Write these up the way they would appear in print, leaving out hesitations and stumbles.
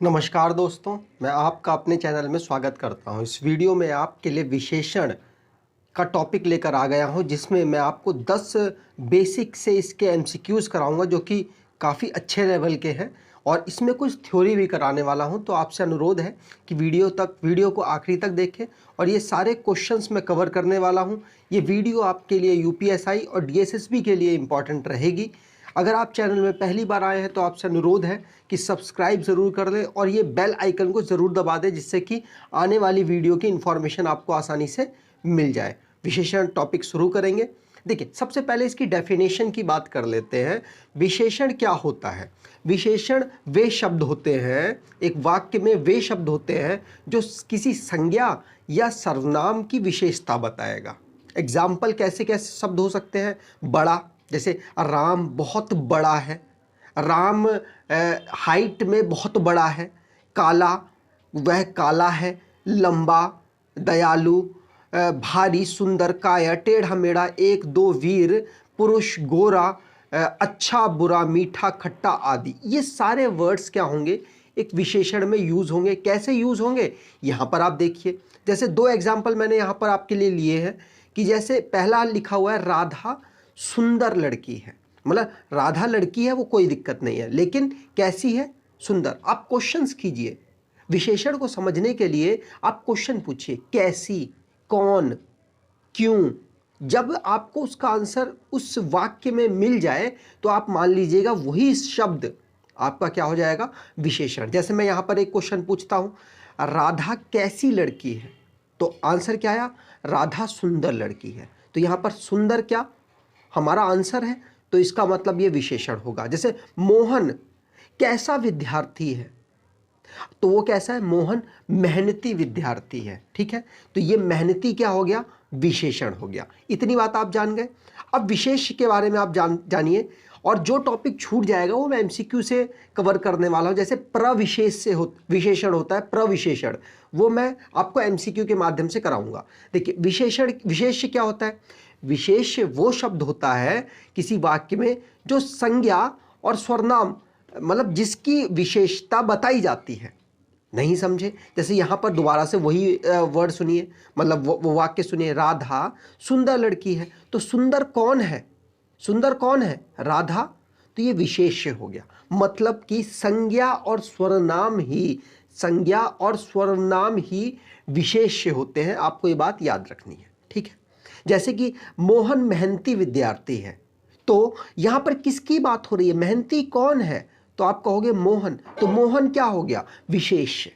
नमस्कार दोस्तों, मैं आपका अपने चैनल में स्वागत करता हूं। इस वीडियो में आपके लिए विशेषण का टॉपिक लेकर आ गया हूं, जिसमें मैं आपको 10 बेसिक से इसके एमसीक्यूज़ कराऊंगा जो कि काफ़ी अच्छे लेवल के हैं और इसमें कुछ थ्योरी भी कराने वाला हूं। तो आपसे अनुरोध है कि वीडियो को आखिरी तक देखें और ये सारे क्वेश्चंस मैं कवर करने वाला हूं। ये वीडियो आपके लिए यूपीएसआई और डीएसएसबी के लिए इम्पॉर्टेंट रहेगी। अगर आप चैनल में पहली बार आए हैं तो आपसे अनुरोध है कि सब्सक्राइब ज़रूर कर लें और ये बेल आइकन को ज़रूर दबा दें, जिससे कि आने वाली वीडियो की इन्फॉर्मेशन आपको आसानी से मिल जाए। विशेषण टॉपिक शुरू करेंगे। देखिए, सबसे पहले इसकी डेफिनेशन की बात कर लेते हैं। विशेषण क्या होता है? विशेषण वे शब्द होते हैं, एक वाक्य में वे शब्द होते हैं जो किसी संज्ञा या सर्वनाम की विशेषता बताएगा। एग्जाम्पल कैसे कैसे शब्द हो सकते हैं? बड़ा, जैसे राम बहुत बड़ा है, राम हाइट में बहुत बड़ा है। काला, वह काला है। लंबा, दयालु, भारी, सुंदर, काया, टेढ़ा मेढ़ा, एक दो, वीर, पुरुष, गोरा, अच्छा, बुरा, मीठा, खट्टा आदि। ये सारे वर्ड्स क्या होंगे? एक विशेषण में यूज होंगे। कैसे यूज होंगे? यहाँ पर आप देखिए, जैसे दो एग्जाम्पल मैंने यहाँ पर आपके लिए लिए हैं कि जैसे पहला लिखा हुआ है राधा सुंदर लड़की है। मतलब राधा लड़की है, वो कोई दिक्कत नहीं है, लेकिन कैसी है? सुंदर। आप क्वेश्चंस कीजिए, विशेषण को समझने के लिए आप क्वेश्चन पूछिए, कैसी, कौन, क्यों। जब आपको उसका आंसर उस वाक्य में मिल जाए तो आप मान लीजिएगा वही शब्द आपका क्या हो जाएगा? विशेषण। जैसे मैं यहाँ पर एक क्वेश्चन पूछता हूँ, राधा कैसी लड़की है? तो आंसर क्या आया? राधा सुंदर लड़की है। तो यहाँ पर सुंदर क्या हमारा आंसर है, तो इसका मतलब ये विशेषण होगा। जैसे मोहन कैसा विद्यार्थी है? तो वो कैसा है? मोहन मेहनती विद्यार्थी है। ठीक है, तो ये मेहनती क्या हो गया? विशेषण हो गया। इतनी बात आप जान गए। अब विशेष के बारे में आप जानिए, और जो टॉपिक छूट जाएगा वो मैं एमसीक्यू से कवर करने वाला हूं। जैसे प्रविशेष से विशेषण होता है, प्रविशेषण, वो मैं आपको एमसीक्यू के माध्यम से कराऊंगा। देखिए, विशेष क्या होता है? विशेष वो शब्द होता है किसी वाक्य में जो संज्ञा और सर्वनाम, मतलब जिसकी विशेषता बताई जाती है। नहीं समझे? जैसे यहां पर दोबारा से वही वर्ड सुनिए, मतलब वो वाक्य सुनिए, राधा सुंदर लड़की है। तो सुंदर कौन है? सुंदर कौन है? राधा। तो ये विशेष्य हो गया। मतलब कि संज्ञा और सर्वनाम ही विशेष्य होते हैं। आपको ये बात याद रखनी है। ठीक है, जैसे कि मोहन मेहनती विद्यार्थी है, तो यहां पर किसकी बात हो रही है? मेहनती कौन है? तो आप कहोगे मोहन। तो मोहन क्या हो गया? विशेष्य।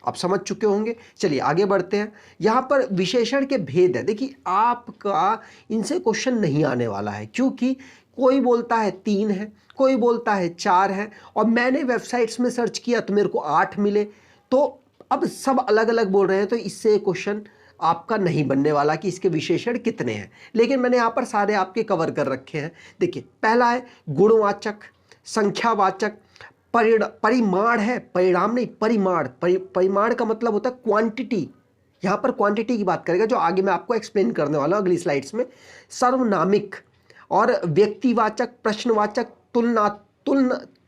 आप समझ चुके होंगे। चलिए आगे बढ़ते हैं। यहां पर विशेषण के भेद है। देखिए, आपका इनसे क्वेश्चन नहीं आने वाला है, क्योंकि कोई बोलता है 3 है, कोई बोलता है 4 है, और मैंने वेबसाइट्स में सर्च किया तो मेरे को 8 मिले। तो अब सब अलग अलग बोल रहे हैं, तो इससे क्वेश्चन आपका नहीं बनने वाला कि इसके विशेषण कितने हैं। लेकिन मैंने यहाँ पर सारे आपके कवर कर रखे हैं। देखिए, पहला है गुणवाचक, संख्यावाचक, परिमाण है, परिणाम नहीं, परिमाण। परिमाण का मतलब होता है क्वांटिटी। यहां पर क्वांटिटी की बात करेगा, जो आगे मैं आपको एक्सप्लेन करने वाला हूं अगली स्लाइड्स में। सर्वनामिक और व्यक्तिवाचक, प्रश्नवाचक,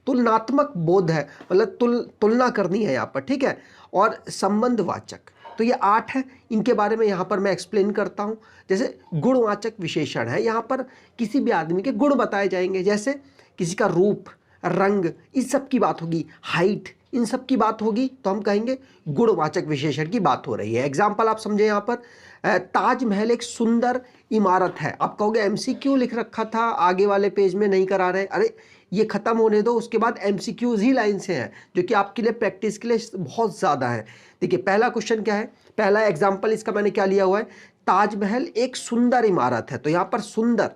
तुलनात्मक बोध है, मतलब तुलना करनी है यहाँ पर। ठीक है, और संबंधवाचक। तो ये 8 है, इनके बारे में यहाँ पर मैं एक्सप्लेन करता हूँ। जैसे गुणवाचक विशेषण है, यहाँ पर किसी भी आदमी के गुण बताए जाएंगे, जैसे किसी का रूप, रंग, इस सब की बात होगी, हाइट, इन सब की बात होगी, तो हम कहेंगे गुणवाचक विशेषण की बात हो रही है। एग्जाम्पल आप समझे यहाँ पर, ताजमहल एक सुंदर इमारत है। आप कहोगे एमसीक्यू लिख रखा था, आगे वाले पेज में नहीं करा रहे। अरे ये खत्म होने दो, उसके बाद एमसीक्यूज ही लाइन से हैं, जो कि आपके लिए प्रैक्टिस के लिए बहुत ज़्यादा है। देखिए, पहला क्वेश्चन क्या है? पहला एग्जाम्पल इसका मैंने क्या लिया हुआ है? ताजमहल एक सुंदर इमारत है। तो यहाँ पर सुंदर,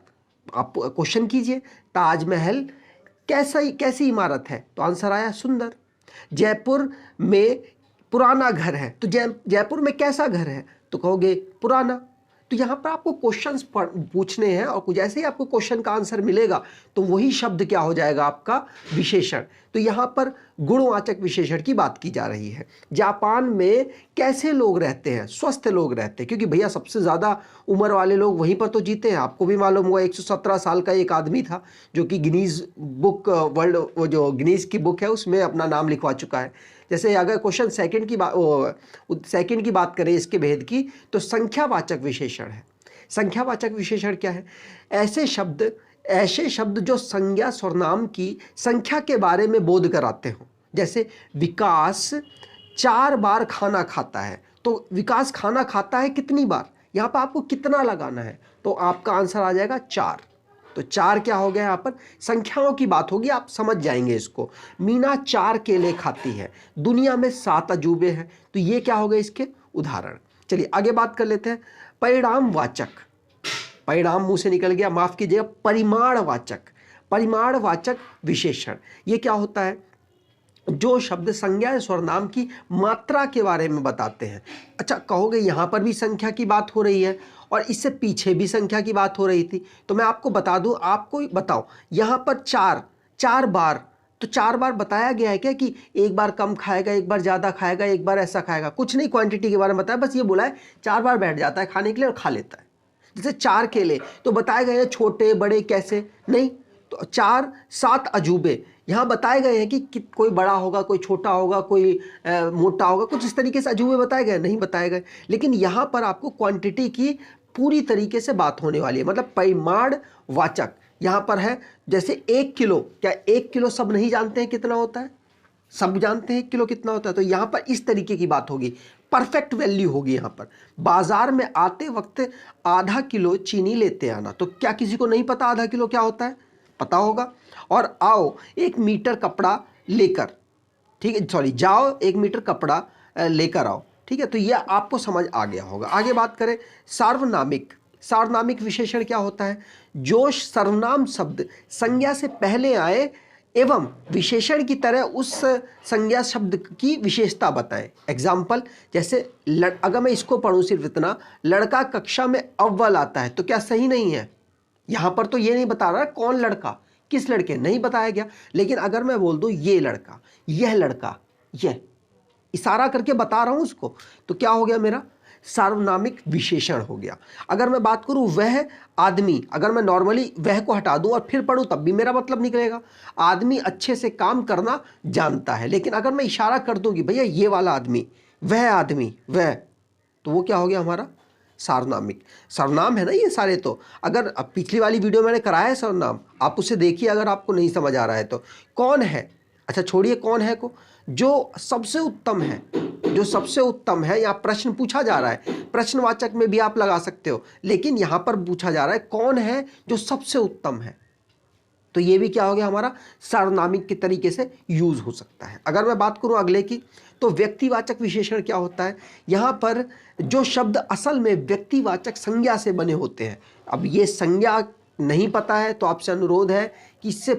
आप क्वेश्चन कीजिए, ताजमहल कैसी इमारत है? तो आंसर आया सुंदर। जयपुर में पुराना घर है, तो जयपुर में कैसा घर है? तो कहोगे पुराना। तो यहाँ पर आपको क्वेश्चंस पूछने हैं और जैसे ही आपको क्वेश्चन का आंसर मिलेगा तो वही शब्द क्या हो जाएगा आपका विशेषण। तो यहाँ पर गुणवाचक विशेषण की बात की जा रही है। जापान में कैसे लोग रहते हैं? स्वस्थ लोग रहते हैं, क्योंकि भैया सबसे ज़्यादा उम्र वाले लोग वहीं पर तो जीते हैं। आपको भी मालूम हुआ 117 साल का एक आदमी था जो कि गिनीज बुक वर्ल्ड, वो जो गिनीज की बुक है उसमें अपना नाम लिखवा चुका है। जैसे अगर क्वेश्चन सेकंड की बात करें इसके भेद की, तो संख्यावाचक विशेषण है। संख्यावाचक विशेषण क्या है? ऐसे शब्द जो संज्ञा सर्वनाम की संख्या के बारे में बोध कराते हो। जैसे विकास 4 बार खाना खाता है, तो विकास खाना खाता है कितनी बार, यहाँ पर आपको कितना लगाना है, तो आपका आंसर आ जाएगा 4। तो 4 क्या हो गया? यहाँ पर संख्याओं की बात होगी, आप समझ जाएंगे इसको। मीना 4 केले खाती है, दुनिया में 7 अजूबे हैं, तो ये क्या हो गए इसके उदाहरण। चलिए आगे बात कर लेते हैं। परिणामवाचक, परिणाम मुंह से निकल गया, माफ कीजिएगा, परिमाणवाचक विशेषण, ये क्या होता है? जो शब्द संज्ञा या सर्वनाम की मात्रा के बारे में बताते हैं। अच्छा, कहोगे यहाँ पर भी संख्या की बात हो रही है और इससे पीछे भी संख्या की बात हो रही थी, तो मैं आपको बता दूं, आपको बताओ यहाँ पर 4 बार, तो 4 बार बताया गया है क्या कि एक बार कम खाएगा, एक बार ज़्यादा खाएगा, एक बार ऐसा खाएगा? कुछ नहीं, क्वांटिटी के बारे में बताया, बस ये बोला है 4 बार बैठ जाता है खाने के लिए और खा लेता है। जैसे 4 केले, तो बताए गए हैं छोटे बड़े कैसे नहीं, तो 4 7 अजूबे यहाँ बताए गए हैं कि कोई बड़ा होगा, कोई छोटा होगा, कोई मोटा होगा, कुछ इस तरीके से अजूबे बताए गए नहीं बताए गए। लेकिन यहाँ पर आपको क्वांटिटी की पूरी तरीके से बात होने वाली है, मतलब परिमाणवाचक यहाँ पर है। जैसे 1 किलो, क्या 1 किलो सब नहीं जानते हैं कितना होता है? सब जानते हैं 1 किलो कितना होता है। तो यहाँ पर इस तरीके की बात होगी, परफेक्ट वैल्यू होगी। यहाँ पर बाजार में आते वक्त आधा किलो चीनी लेते आना, तो क्या किसी को नहीं पता आधा किलो क्या होता है? पता होगा। और आओ 1 मीटर कपड़ा लेकर, ठीक है, सॉरी, जाओ 1 मीटर कपड़ा लेकर आओ, ठीक है, तो यह आपको समझ आ गया होगा। आगे बात करें सार्वनामिक, सार्वनामिक विशेषण क्या होता है? जो सर्वनाम शब्द संज्ञा से पहले आए एवं विशेषण की तरह उस संज्ञा शब्द की विशेषता बताएं। एग्जाम्पल, जैसे अगर मैं इसको पढ़ूं सिर्फ इतना, लड़का कक्षा में अव्वल आता है, तो क्या सही नहीं है? यहां पर तो ये नहीं बता रहा कौन लड़का, किस लड़के, नहीं बताया गया। लेकिन अगर मैं बोल दूं ये लड़का, यह लड़का, यह इशारा करके बता रहा हूं उसको, तो क्या हो गया? मेरा सार्वनामिक विशेषण हो गया। अगर मैं बात करूं वह आदमी, अगर मैं नॉर्मली वह को हटा दूं और फिर पढ़ूं तब भी मेरा मतलब निकलेगा। आदमी अच्छे से काम करना जानता है। लेकिन अगर मैं इशारा कर दूं कि भैया ये वाला आदमी, वह आदमी, वह, तो वो क्या हो गया? हमारा सार्वनामिक। सर्वनाम है ना ये सारे। तो अगर अब पिछली वाली वीडियो मैंने कराया है सर्वनाम, आप उसे देखिए अगर आपको नहीं समझ आ रहा है तो। कौन है, अच्छा छोड़िए कौन है को, जो सबसे उत्तम है, जो सबसे उत्तम है, यहाँ प्रश्न पूछा जा रहा है, प्रश्नवाचक में भी आप लगा सकते हो, लेकिन यहाँ पर पूछा जा रहा है कौन है जो सबसे उत्तम है, तो ये भी क्या हो गया? हमारा सार्वनामिक के तरीके से यूज हो सकता है। अगर मैं बात करूं अगले की, तो व्यक्तिवाचक विशेषण क्या होता है? यहाँ पर जो शब्द असल में व्यक्तिवाचक संज्ञा से बने होते हैं। अब ये संज्ञा नहीं पता है तो आपसे अनुरोध है कि इससे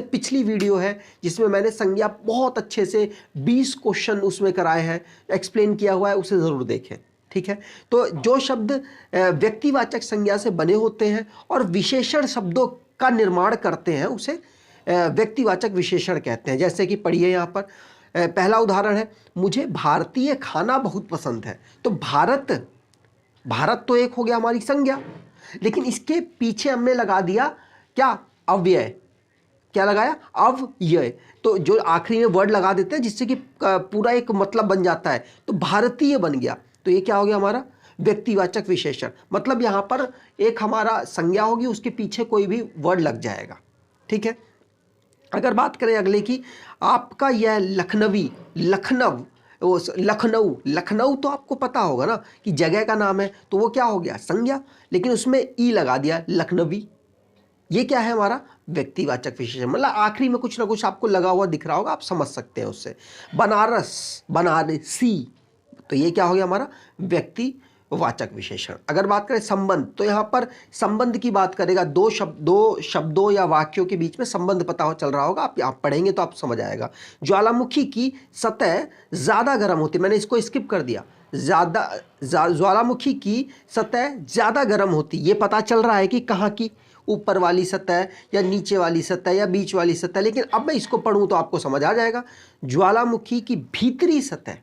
पिछली वीडियो है जिसमें मैंने संज्ञा बहुत अच्छे से 20 क्वेश्चन उसमें कराए हैं, एक्सप्लेन किया हुआ है, उसे ज़रूर देखें, ठीक है। तो जो शब्द व्यक्तिवाचक संज्ञा से बने होते हैं और विशेषण शब्दों का निर्माण करते हैं उसे व्यक्तिवाचक विशेषण कहते हैं। जैसे कि पढ़िए यहाँ पर पहला उदाहरण है, मुझे भारतीय खाना बहुत पसंद है। तो भारत तो एक हो गया हमारी संज्ञा, लेकिन इसके पीछे हमने लगा दिया क्या? अव्यय। क्या लगाया? अव्यय। तो जो आखिरी में वर्ड लगा देते हैं जिससे कि पूरा एक मतलब बन जाता है, तो भारतीय बन गया। तो ये क्या हो गया? हमारा व्यक्तिवाचक विशेषण। मतलब यहाँ पर एक हमारा संज्ञा होगी, उसके पीछे कोई भी वर्ड लग जाएगा, ठीक है। अगर बात करें अगले की, आपका यह लखनवी, लखनऊ तो आपको पता होगा ना कि जगह का नाम है, तो वो क्या हो गया? संज्ञा, लेकिन उसमें ई लगा दिया, लखनवी। ये क्या है? हमारा व्यक्तिवाचक विशेषण। मतलब आखिरी में कुछ ना कुछ आपको लगा हुआ दिख रहा होगा, आप समझ सकते हैं उससे। बनारसी, तो ये क्या हो गया? हमारा व्यक्तिवाचक विशेषण। अगर बात करें संबंध, तो यहाँ पर संबंध की बात करेगा, दो शब्दों या वाक्यों के बीच में संबंध पता चल रहा होगा, आप पढ़ेंगे तो आप समझ आएगा। ज्वालामुखी की सतह ज़्यादा गर्म होती है, मैंने इसको स्किप कर दिया। ज़्यादा ज्वालामुखी की सतह ज़्यादा गर्म होती, ये पता चल रहा है कि कहाँ की, ऊपर वाली सतह या नीचे वाली सतह या बीच वाली सतह। लेकिन अब मैं इसको पढ़ूँ तो आपको समझ आ जाएगा। ज्वालामुखी की भीतरी सतह,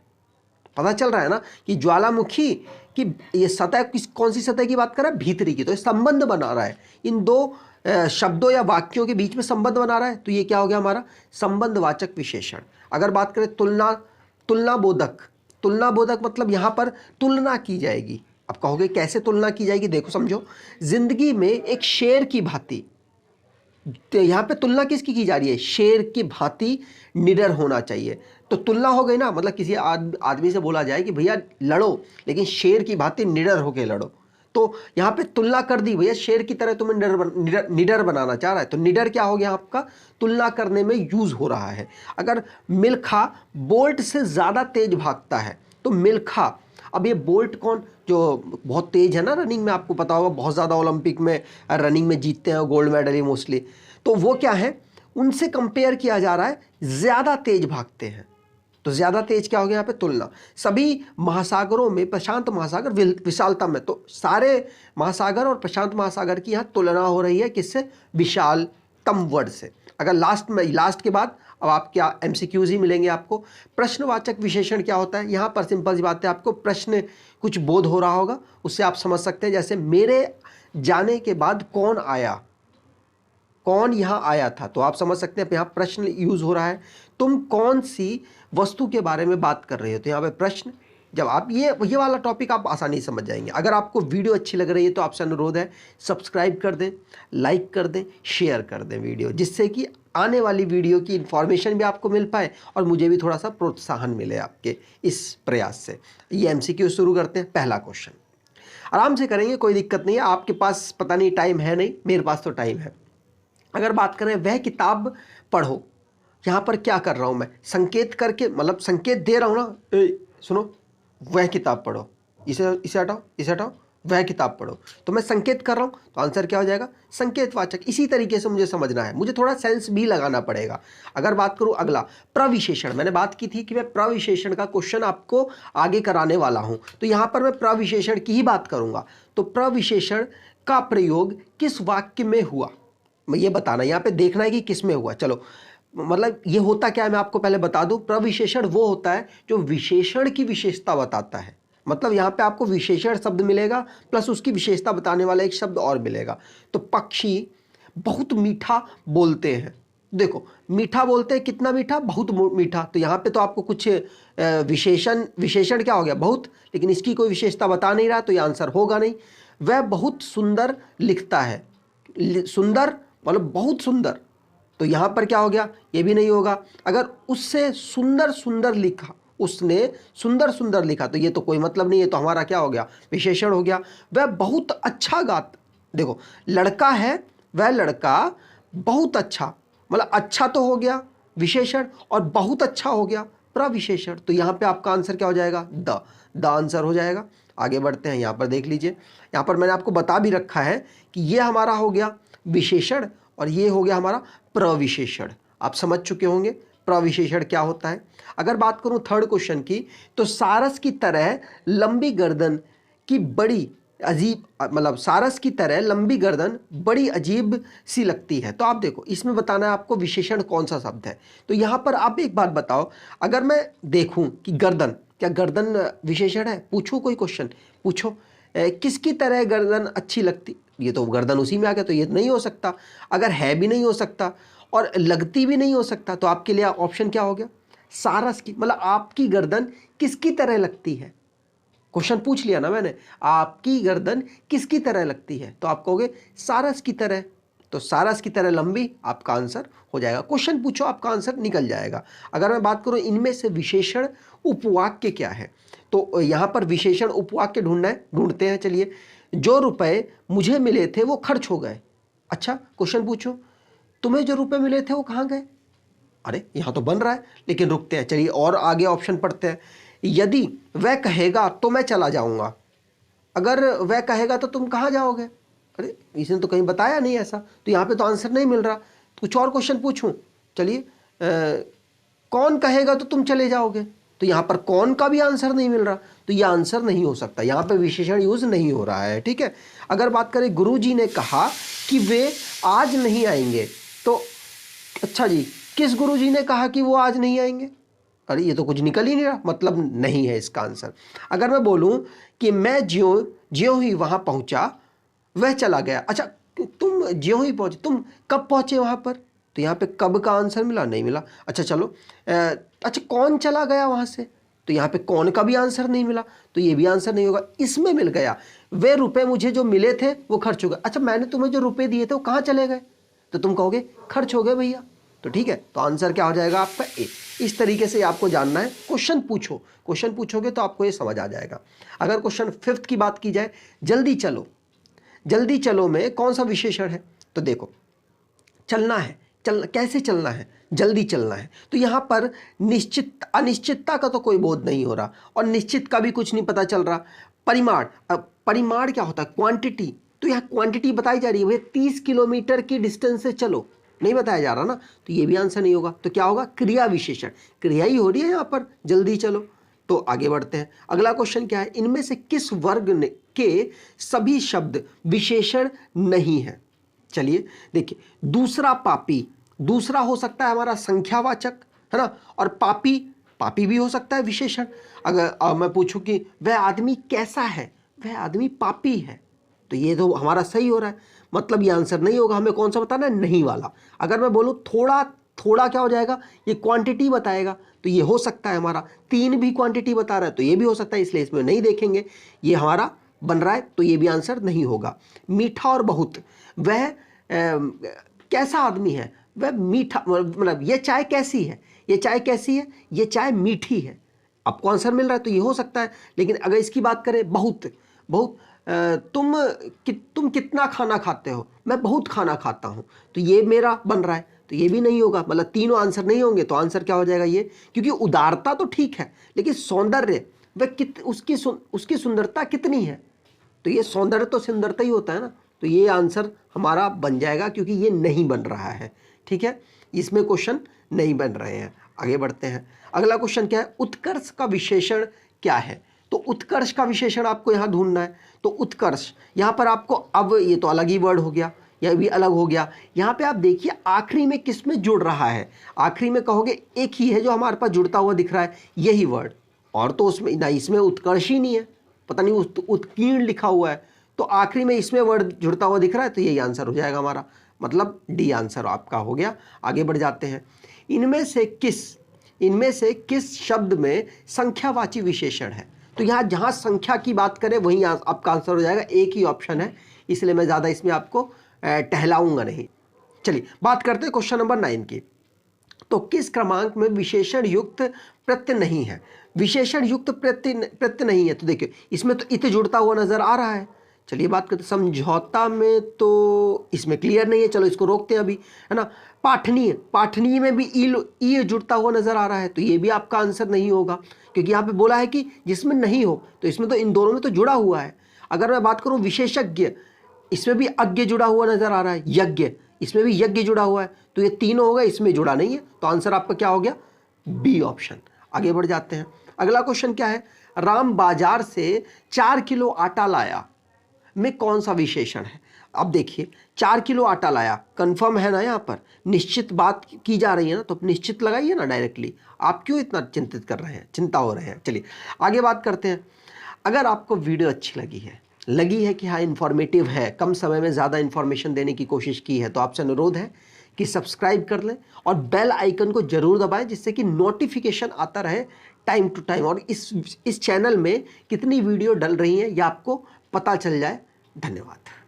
पता चल रहा है ना कि ज्वालामुखी की ये सतह कौन सी सतह की बात कर रहा है, भीतरी की। तो ये संबंध बना रहा है, इन दो शब्दों या वाक्यों के बीच में संबंध बना रहा है। तो ये क्या हो गया हमारा संबंधवाचक विशेषण। अगर बात करें तुलना बोधक, तुलना बोधक मतलब यहां पर तुलना की जाएगी। अब कहोगे कैसे तुलना की जाएगी, देखो समझो, जिंदगी में एक शेर की भांति, तो यहाँ पे तुलना किसकी की जा रही है, शेर की भांति निडर होना चाहिए। तो तुलना हो गई ना, मतलब किसी आदमी से बोला जाए कि भैया लड़ो, लेकिन शेर की भांति निडर होके लड़ो। तो यहाँ पे तुलना कर दी, भैया शेर की तरह तुम्हें निडर बनाना चाह रहा है। तो निडर क्या हो गया आपका, तुलना करने में यूज हो रहा है। अगर मिल्खा बोल्ट से ज़्यादा तेज भागता है, तो मिल्खा, अब ये बोल्ट कौन, जो बहुत तेज है ना रनिंग में, आपको पता होगा बहुत ज़्यादा ओलंपिक में रनिंग में जीतते हैं, गोल्ड मेडल ही मोस्टली। तो वो क्या है, उनसे कंपेयर किया जा रहा है, ज़्यादा तेज भागते हैं। तो ज़्यादा तेज क्या हो गया यहाँ पे, तुलना। सभी महासागरों में प्रशांत महासागर विशालता में, तो सारे महासागर और प्रशांत महासागर की यहाँ तुलना हो रही है किससे, विशालतम वर्ड से। अगर लास्ट के बाद अब आप क्या एमसीक्यूज ही मिलेंगे आपको। प्रश्नवाचक विशेषण क्या होता है, यहाँ पर सिंपल सी बात है, आपको प्रश्न कुछ बोध हो रहा होगा, उससे आप समझ सकते हैं। जैसे मेरे जाने के बाद कौन आया, कौन यहाँ आया था, तो आप समझ सकते हैं यहाँ प्रश्न यूज हो रहा है। तुम कौन सी वस्तु के बारे में बात कर रहे हो, तो यहाँ पे प्रश्न जवाब। ये वाला टॉपिक आप आसानी से समझ जाएंगे। अगर आपको वीडियो अच्छी लग रही है तो आपसे अनुरोध है सब्सक्राइब कर दें, लाइक कर दें, शेयर कर दें वीडियो, जिससे कि आने वाली वीडियो की इन्फॉर्मेशन भी आपको मिल पाए और मुझे भी थोड़ा सा प्रोत्साहन मिले आपके इस प्रयास से। ये एमसीक्यू शुरू करते हैं। पहला क्वेश्चन आराम से करेंगे, कोई दिक्कत नहीं है। आपके पास पता नहीं टाइम है नहीं, मेरे पास तो टाइम है। अगर बात करें वह किताब पढ़ो, यहाँ पर क्या कर रहा हूँ मैं, संकेत करके, मतलब संकेत दे रहा हूँ ना, सुनो वह किताब पढ़ो, इसे हटाओ, इसे हटाओ, वह किताब पढ़ो, तो मैं संकेत कर रहा हूँ, तो आंसर क्या हो जाएगा, संकेतवाचक। इसी तरीके से मुझे समझना है, मुझे थोड़ा सेंस भी लगाना पड़ेगा। अगर बात करूँ अगला प्रविशेषण, मैंने बात की थी कि मैं प्रविशेषण का क्वेश्चन आपको आगे कराने वाला हूँ, तो यहाँ पर मैं प्रविशेषण की ही बात करूँगा। तो प्रविशेषण का प्रयोग किस वाक्य में हुआ, मैं ये बताना, यहाँ पे देखना है कि किस में हुआ। चलो, मतलब ये होता क्या है मैं आपको पहले बता दूं। प्रविशेषण वो होता है जो विशेषण की विशेषता बताता है। मतलब यहाँ पे आपको विशेषण शब्द मिलेगा प्लस उसकी विशेषता बताने वाला एक शब्द और मिलेगा। तो पक्षी बहुत मीठा बोलते हैं, देखो मीठा बोलते हैं, कितना मीठा, बहुत मीठा। तो यहाँ पे तो आपको कुछ विशेषण क्या हो गया, बहुत, लेकिन इसकी कोई विशेषता बता नहीं रहा, तो ये आंसर होगा नहीं। वह बहुत सुंदर लिखता है, सुंदर मतलब बहुत सुंदर, तो यहाँ पर क्या हो गया, ये भी नहीं होगा। अगर उससे सुंदर सुंदर लिखा, उसने सुंदर सुंदर लिखा, तो ये तो कोई मतलब नहीं है, तो हमारा क्या हो गया, विशेषण हो गया। वह बहुत अच्छा गाता, देखो लड़का है, वह लड़का बहुत अच्छा, मतलब अच्छा तो हो गया विशेषण और बहुत अच्छा हो गया प्रविशेषण। तो यहाँ पे आपका आंसर क्या हो जाएगा, द आंसर हो जाएगा। आगे बढ़ते हैं, यहाँ पर देख लीजिए, यहाँ पर मैंने आपको बता भी रखा है कि ये हमारा हो गया विशेषण और ये हो गया हमारा प्रविशेषण। आप समझ चुके होंगे प्रविशेषण क्या होता है। अगर बात करूं थर्ड क्वेश्चन की, तो सारस की तरह लंबी गर्दन की बड़ी अजीब, मतलब सारस की तरह लंबी गर्दन बड़ी अजीब सी लगती है। तो आप देखो इसमें बताना है आपको विशेषण कौन सा शब्द है। तो यहां पर आप एक बात बताओ, अगर मैं देखूं कि गर्दन, क्या गर्दन विशेषण है, पूछूं कोई क्वेश्चन, पूछो किसकी तरह गर्दन अच्छी लगती, ये तो गर्दन उसी में आ गया, तो ये नहीं हो सकता। अगर है भी नहीं हो सकता और लगती भी नहीं हो सकता, तो आपके लिए ऑप्शन क्या हो गया, सारस की, मतलब आपकी गर्दन किसकी तरह लगती है। क्वेश्चन पूछ लिया ना मैंने, आपकी गर्दन किसकी तरह लगती है, तो आप कहोगे सारस की तरह। तो सारस की तरह लंबी आपका आंसर हो जाएगा। क्वेश्चन पूछो आपका आंसर निकल जाएगा। अगर मैं बात करूं इनमें से विशेषण उपवाक्य क्या है, तो यहां पर विशेषण उपवाक्य ढूंढना है, ढूंढते हैं। चलिए, जो रुपए मुझे मिले थे वो खर्च हो गए। अच्छा, क्वेश्चन पूछो, तुम्हें जो रुपए मिले थे वो कहाँ गए। अरे यहां तो बन रहा है, लेकिन रुकते हैं, चलिए और आगे ऑप्शन पढ़ते हैं। यदि वह कहेगा तो मैं चला जाऊंगा, अगर वह कहेगा तो तुम कहाँ जाओगे। अरे इसने तो कहीं बताया नहीं ऐसा, तो यहाँ पे तो आंसर नहीं मिल रहा। कुछ और क्वेश्चन पूछूं, चलिए, कौन कहेगा तो तुम चले जाओगे, तो यहाँ पर कौन का भी आंसर नहीं मिल रहा, तो ये आंसर नहीं हो सकता, यहाँ पे विशेषण यूज नहीं हो रहा है। ठीक है, अगर बात करें गुरुजी ने कहा कि वे आज नहीं आएंगे, तो अच्छा जी, किस गुरुजी ने कहा कि वो आज नहीं आएंगे? अरे ये तो कुछ निकल ही नहीं रहा, मतलब नहीं है इसका आंसर। अगर मैं बोलूं कि मैं ज्यों ज्यों ही वहां पहुंचा वह चला गया, अच्छा तुम ज्यों ही पहुंचे, तुम कब पहुंचे वहां पर? तो यहाँ पे कब का आंसर मिला, नहीं मिला। अच्छा चलो, अच्छा कौन चला गया वहां से? तो यहाँ पे कौन का भी आंसर नहीं मिला, तो ये भी आंसर नहीं होगा। इसमें मिल गया, वे रुपए मुझे जो मिले थे वो खर्च हो गए। अच्छा मैंने तुम्हें जो रुपए दिए थे वो कहाँ चले गए? तो तुम कहोगे खर्च हो गए भैया। तो ठीक है, तो आंसर क्या हो जाएगा आपका ए। इस तरीके से आपको जानना है, क्वेश्चन पूछो, क्वेश्चन पूछोगे तो आपको ये समझ आ जाएगा। अगर क्वेश्चन 5th की बात की जाए, जल्दी चलो, जल्दी चलो में कौन सा विशेषण है? तो देखो, चलना है, चलना कैसे चलना है? जल्दी चलना है। तो यहाँ पर निश्चित अनिश्चितता का तो कोई बोध नहीं हो रहा और निश्चित का भी कुछ नहीं पता चल रहा। परिमाण, परिमाण क्या होता है? क्वांटिटी। तो यहाँ क्वांटिटी बताई जा रही है, भैया 30 किलोमीटर की डिस्टेंस से चलो, नहीं बताया जा रहा ना, तो ये भी आंसर नहीं होगा। तो क्या होगा? क्रिया विशेषण, क्रिया ही हो रही है यहाँ पर, जल्दी चलो। तो आगे बढ़ते हैं, अगला क्वेश्चन क्या है? इनमें से किस वर्ग के सभी शब्द विशेषण नहीं है? चलिए देखिए, दूसरा पापी, दूसरा हो सकता है हमारा संख्यावाचक, है ना, और पापी, पापी भी हो सकता है विशेषण। अगर मैं पूछूं कि वह आदमी कैसा है, वह आदमी पापी है, तो ये तो हमारा सही हो रहा है, मतलब ये आंसर नहीं होगा। हमें कौन सा बताना है? नहीं वाला। अगर मैं बोलूं थोड़ा, थोड़ा क्या हो जाएगा? ये क्वांटिटी बताएगा, तो ये हो सकता है हमारा। 3 भी क्वांटिटी बता रहा है, तो ये भी हो सकता है, इसलिए इसमें नहीं देखेंगे, ये हमारा बन रहा है, तो ये भी आंसर नहीं होगा। मीठा और बहुत, वह कैसा आदमी है? वह मीठा, मतलब ये चाय कैसी है, ये चाय कैसी है, ये चाय मीठी है। आपको आंसर मिल रहा है, तो ये हो सकता है। लेकिन अगर इसकी बात करें, बहुत, बहुत तुम कितना खाना खाते हो? मैं बहुत खाना खाता हूं, तो ये मेरा बन रहा है, तो ये भी नहीं होगा। मतलब तीनों आंसर नहीं होंगे, तो आंसर क्या हो जाएगा? ये, क्योंकि उदारता तो ठीक है, लेकिन सौंदर्य, वह उसकी सुंदरता कितनी है? तो ये सौंदर्य तो सुंदरता ही होता है ना, तो ये आंसर हमारा बन जाएगा, क्योंकि ये नहीं बन रहा है। ठीक है, इसमें क्वेश्चन नहीं बन रहे हैं। आगे बढ़ते हैं, अगला क्वेश्चन क्या है? उत्कर्ष का विशेषण क्या है? तो उत्कर्ष का विशेषण आपको यहाँ ढूंढना है। तो उत्कर्ष, यहाँ पर आपको, अब ये तो अलग ही वर्ड हो गया, यह भी अलग हो गया। यहाँ पे आप देखिए आखिरी में किस में जुड़ रहा है? आखिरी में कहोगे एक ही है जो हमारे पास जुड़ता हुआ दिख रहा है, यही वर्ड, और तो उसमें ना, इसमें उत्कर्ष ही नहीं है, पता नहीं उत्कीर्ण लिखा हुआ है, तो आखिरी में इसमें वर्ड जुड़ता हुआ दिख रहा है, तो यही आंसर हो जाएगा हमारा, मतलब डी आंसर आपका हो गया। आगे बढ़ जाते हैं, इनमें से किस शब्द में संख्यावाची विशेषण है? तो यहाँ जहाँ संख्या की बात करें वहीं आपका आंसर हो जाएगा, एक ही ऑप्शन है, इसलिए मैं ज़्यादा इसमें आपको टहलाऊंगा नहीं। चलिए बात करते हैं क्वेश्चन नंबर 9 की। तो किस क्रमांक में विशेषण युक्त प्रत्यय नहीं है? विशेषण युक्त प्रत्यय नहीं है, तो देखिए इसमें तो इत जुड़ता हुआ नजर आ रहा है। चलिए बात करते, समझौता में तो इसमें क्लियर नहीं है, चलो इसको रोकते हैं अभी, है ना। पाठनीय, पाठनीय में भी ई जुड़ता हुआ नजर आ रहा है, तो ये भी आपका आंसर नहीं होगा, क्योंकि यहाँ पे बोला है कि जिसमें नहीं हो, तो इसमें तो इन दोनों में तो जुड़ा हुआ है। अगर मैं बात करूं विशेषज्ञ, इसमें भी अज्ञ जुड़ा हुआ नजर आ रहा है, यज्ञ, इसमें भी यज्ञ जुड़ा हुआ है, तो ये तीनों होगा, इसमें जुड़ा नहीं है, तो आंसर आपका क्या हो गया? B option. आगे बढ़ जाते हैं, अगला क्वेश्चन क्या है? राम बाजार से 4 किलो आटा लाया में कौन सा विशेषण है? अब देखिए 4 किलो आटा लाया, कंफर्म है ना, यहाँ पर निश्चित बात की जा रही है ना, तो निश्चित लगाइए ना डायरेक्टली, आप क्यों इतना चिंतित कर रहे हैं, चिंता हो रहे हैं। चलिए आगे बात करते हैं। अगर आपको वीडियो अच्छी लगी है कि हाँ इन्फॉर्मेटिव है, कम समय में ज़्यादा इन्फॉर्मेशन देने की कोशिश की है, तो आपसे अनुरोध है कि सब्सक्राइब कर लें और बेल आइकन को जरूर दबाएं, जिससे कि नोटिफिकेशन आता रहे टाइम टू टाइम, और इस चैनल में कितनी वीडियो डल रही हैं ये आपको पता चल जाए। धन्यवाद।